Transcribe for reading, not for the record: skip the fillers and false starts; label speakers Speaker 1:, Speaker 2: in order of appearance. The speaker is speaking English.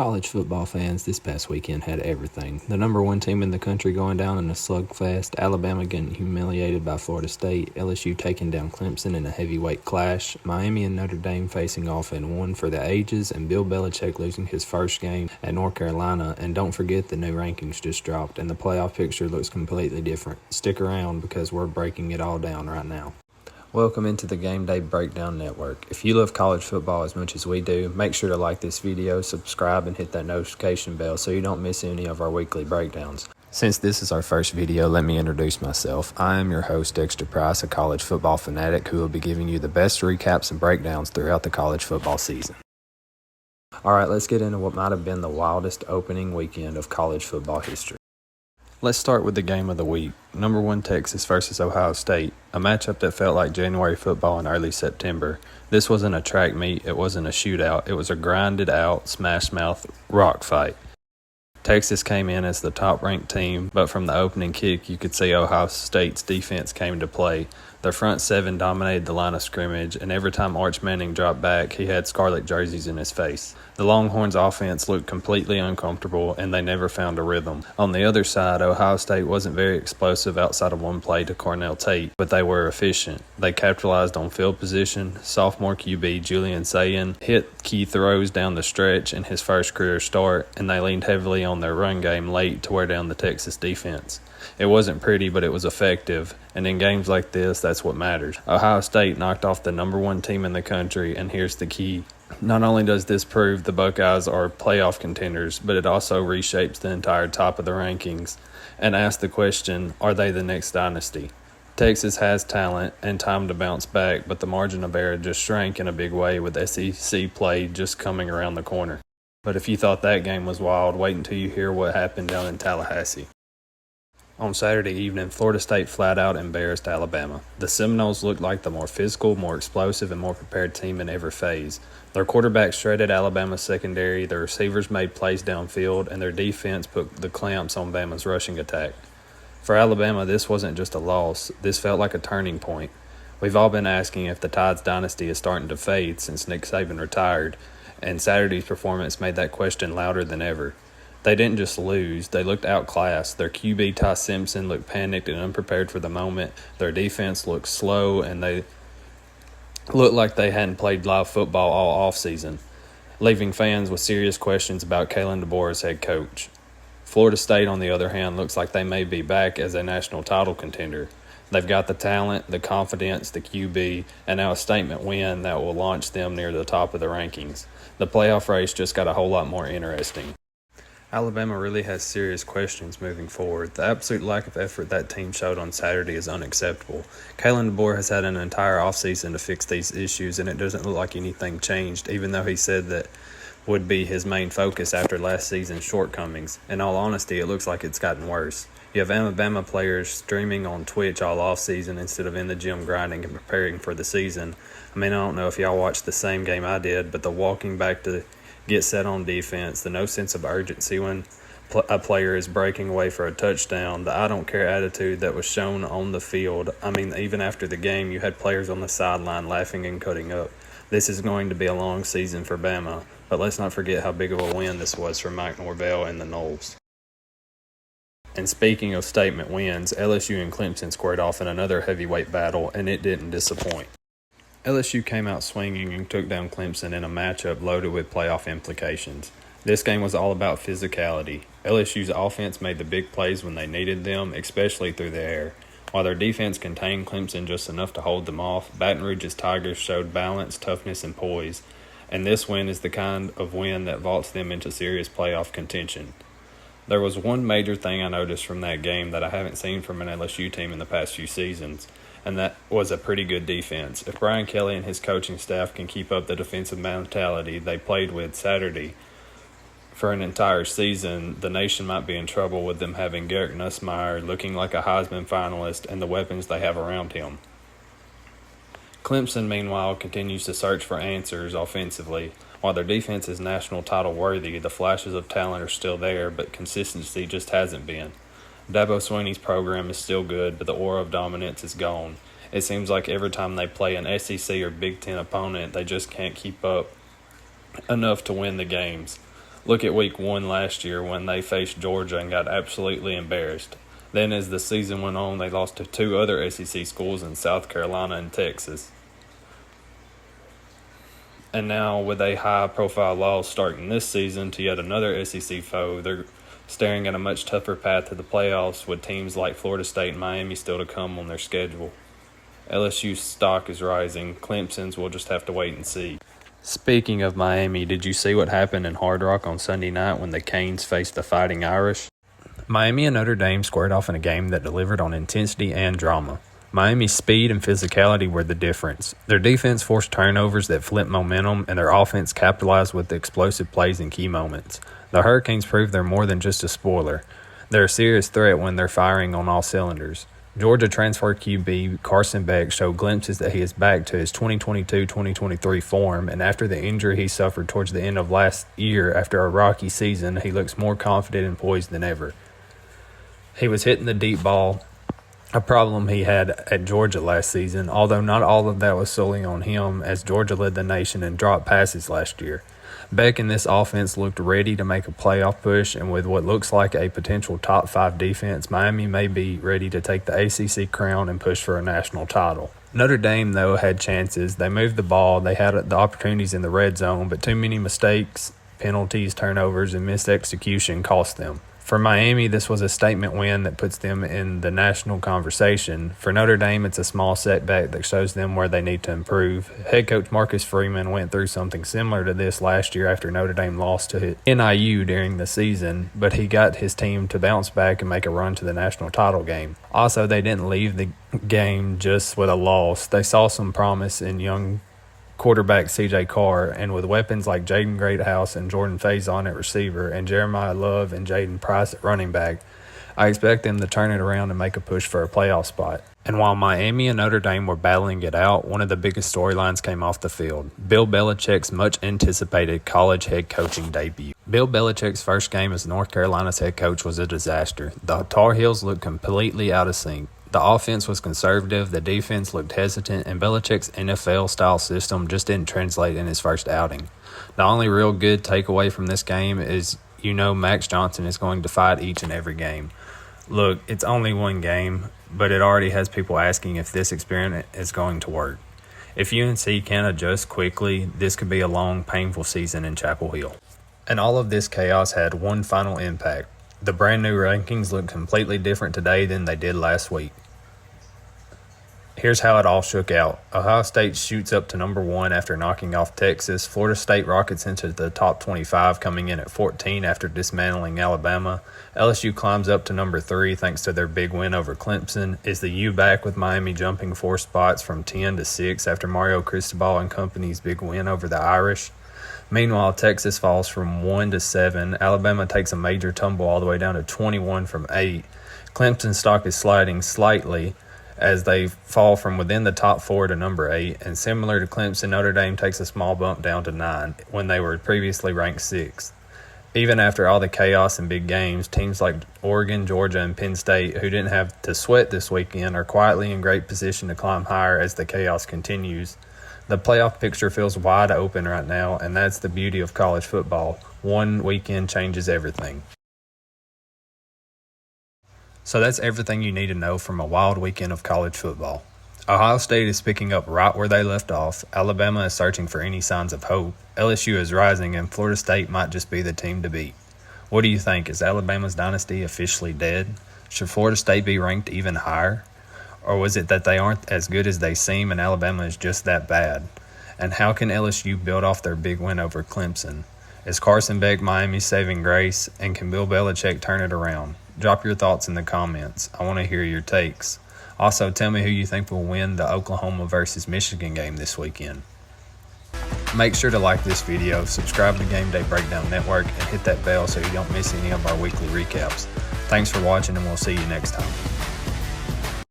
Speaker 1: college football fans, this past weekend had everything. The number one team in the country going down in a slugfest, Alabama getting humiliated by Florida State, LSU taking down Clemson in a heavyweight clash, Miami and Notre Dame facing off in one for the ages, and Bill Belichick losing his first game at North Carolina. And don't forget the new rankings just dropped, and the playoff picture looks completely different. Stick around because we're breaking it all down right now. Welcome into the Game Day Breakdown Network. If you love college football as much as we do, make sure to like this video, subscribe, and hit that notification bell so you don't miss any of our weekly breakdowns. Since this is our first video, let me introduce myself. I am your host, Dexter Price, a college football fanatic who will be giving you the best recaps and breakdowns throughout the college football season. Alright, let's get into what might have been the wildest opening weekend of college football history. Let's start with the game of the week. Number 1 Texas versus Ohio State, a matchup that felt like January football in early September. This wasn't a track meet, it wasn't a shootout, it was a grinded out, smash mouth rock fight. Texas came in as the top-ranked team, but from the opening kick, you could see Ohio State's defense came to play. Their front seven dominated the line of scrimmage, and every time Arch Manning dropped back, he had scarlet jerseys in his face. The Longhorns' offense looked completely uncomfortable, and they never found a rhythm. On the other side, Ohio State wasn't very explosive outside of one play to Cornell Tate, but they were efficient. They capitalized on field position. Sophomore QB Julian Sayin hit key throws down the stretch in his first career start, and they leaned heavily on their run game late to wear down the Texas defense. It wasn't pretty, but it was effective, and in games like this, that's what matters. Ohio State knocked off the number 1 team in the country, and here's the key. Not only does this prove the Buckeyes are playoff contenders, but it also reshapes the entire top of the rankings and asks the question, are they the next dynasty? Texas has talent and time to bounce back, but the margin of error just shrank in a big way with SEC play just coming around the corner. But if you thought that game was wild, wait until you hear what happened down in Tallahassee. On Saturday evening, Florida State flat out embarrassed Alabama. The Seminoles looked like the more physical, more explosive, and more prepared team in every phase. Their quarterback shredded Alabama's secondary, their receivers made plays downfield, and their defense put the clamps on Bama's rushing attack. For Alabama, this wasn't just a loss. This felt like a turning point. We've all been asking if the Tide's dynasty is starting to fade since Nick Saban retired, and Saturday's performance made that question louder than ever. They didn't just lose, they looked outclassed. Their QB, Ty Simpson, looked panicked and unprepared for the moment. Their defense looked slow, and they looked like they hadn't played live football all offseason, leaving fans with serious questions about Kalen DeBoer as head coach. Florida State, on the other hand, looks like they may be back as a national title contender. They've got the talent, the confidence, the QB, and now a statement win that will launch them near the top of the rankings. The playoff race just got a whole lot more interesting. Alabama really has serious questions moving forward. The absolute lack of effort that team showed on Saturday is unacceptable. Kalen DeBoer has had an entire offseason to fix these issues, and it doesn't look like anything changed, even though he said that would be his main focus after last season's shortcomings. In all honesty, it looks like it's gotten worse. You have Alabama players streaming on Twitch all offseason instead of in the gym grinding and preparing for the season. I mean, I don't know if y'all watched the same game I did, but the walking back to get set on defense, the no sense of urgency when a player is breaking away for a touchdown, the I don't care attitude that was shown on the field. I mean, even after the game, you had players on the sideline laughing and cutting up. This is going to be a long season for Bama, but let's not forget how big of a win this was for Mike Norvell and the Noles. And speaking of statement wins, LSU and Clemson squared off in another heavyweight battle, and it didn't disappoint. LSU came out swinging and took down Clemson in a matchup loaded with playoff implications. This game was all about physicality. LSU's offense made the big plays when they needed them, especially through the air. While their defense contained Clemson just enough to hold them off, Baton Rouge's Tigers showed balance, toughness, and poise. And this win is the kind of win that vaults them into serious playoff contention. There was one major thing I noticed from that game that I haven't seen from an LSU team in the past few seasons, and that was a pretty good defense. If Brian Kelly and his coaching staff can keep up the defensive mentality they played with Saturday for an entire season, the nation might be in trouble with them having Garrett Nussmeier looking like a Heisman finalist and the weapons they have around him. Clemson, meanwhile, continues to search for answers offensively. While their defense is national title worthy, the flashes of talent are still there, but consistency just hasn't been. Dabo Swinney's program is still good, but the aura of dominance is gone. It seems like every time they play an SEC or Big Ten opponent, they just can't keep up enough to win the games. Look at week 1 last year when they faced Georgia and got absolutely embarrassed. Then as the season went on, they lost to 2 other SEC schools in South Carolina and Texas. And now with a high-profile loss starting this season to yet another SEC foe, they're staring at a much tougher path to the playoffs with teams like Florida State and Miami still to come on their schedule. LSU's stock is rising. Clemson's will just have to wait and see. Speaking of Miami, did you see what happened in Hard Rock on Sunday night when the Canes faced the Fighting Irish? Miami and Notre Dame squared off in a game that delivered on intensity and drama. Miami's speed and physicality were the difference. Their defense forced turnovers that flipped momentum, and their offense capitalized with the explosive plays in key moments. The Hurricanes proved they're more than just a spoiler. They're a serious threat when they're firing on all cylinders. Georgia transfer QB Carson Beck showed glimpses that he is back to his 2022-2023 form, and after the injury he suffered towards the end of last year after a rocky season, he looks more confident and poised than ever. He was hitting the deep ball, a problem he had at Georgia last season, although not all of that was solely on him, as Georgia led the nation in drop passes last year. Beck and this offense looked ready to make a playoff push, and with what looks like a potential top 5 defense, Miami may be ready to take the ACC crown and push for a national title. Notre Dame, though, had chances. They moved the ball, they had the opportunities in the red zone, but too many mistakes, penalties, turnovers, and missed execution cost them. For Miami, this was a statement win that puts them in the national conversation. For Notre Dame, it's a small setback that shows them where they need to improve. Head coach Marcus Freeman went through something similar to this last year after Notre Dame lost to NIU during the season, but he got his team to bounce back and make a run to the national title game. Also, they didn't leave the game just with a loss. They saw some promise in young quarterback C.J. Carr, and with weapons like Jaden Greathouse and Jordan Faison at receiver and Jeremiah Love and Jaden Price at running back, I expect them to turn it around and make a push for a playoff spot. And while Miami and Notre Dame were battling it out, one of the biggest storylines came off the field: Bill Belichick's much-anticipated college head coaching debut. Bill Belichick's first game as North Carolina's head coach was a disaster. The Tar Heels looked completely out of sync. The offense was conservative, the defense looked hesitant, and Belichick's NFL-style system just didn't translate in his first outing. The only real good takeaway from this game is, Max Johnson is going to fight each and every game. Look, it's only one game, but it already has people asking if this experiment is going to work. If UNC can't adjust quickly, this could be a long, painful season in Chapel Hill. And all of this chaos had one final impact. The brand new rankings look completely different today than they did last week. Here's how it all shook out. Ohio State shoots up to number 1 after knocking off Texas. Florida State rockets into the top 25, coming in at 14 after dismantling Alabama. LSU climbs up to number 3 thanks to their big win over Clemson. Is the U back with Miami jumping 4 spots from 10 to 6 after Mario Cristobal and company's big win over the Irish? Meanwhile, Texas falls from 1 to 7. Alabama takes a major tumble all the way down to 21 from 8. Clemson stock is sliding slightly as they fall from within the top 4 to number 8. And similar to Clemson, Notre Dame takes a small bump down to 9 when they were previously ranked 6th. Even after all the chaos and big games, teams like Oregon, Georgia, and Penn State, who didn't have to sweat this weekend, are quietly in great position to climb higher as the chaos continues. The playoff picture feels wide open right now, and that's the beauty of college football. One weekend changes everything. So that's everything you need to know from a wild weekend of college football. Ohio State is picking up right where they left off. Alabama is searching for any signs of hope. LSU is rising, and Florida State might just be the team to beat. What do you think? Is Alabama's dynasty officially dead? Should Florida State be ranked even higher? Or was it that they aren't as good as they seem and Alabama is just that bad? And how can LSU build off their big win over Clemson? Is Carson Beck Miami's saving grace? And can Bill Belichick turn it around? Drop your thoughts in the comments. I want to hear your takes. Also, tell me who you think will win the Oklahoma versus Michigan game this weekend. Make sure to like this video, subscribe to Game Day Breakdown Network, and hit that bell so you don't miss any of our weekly recaps. Thanks for watching, and we'll see you next time.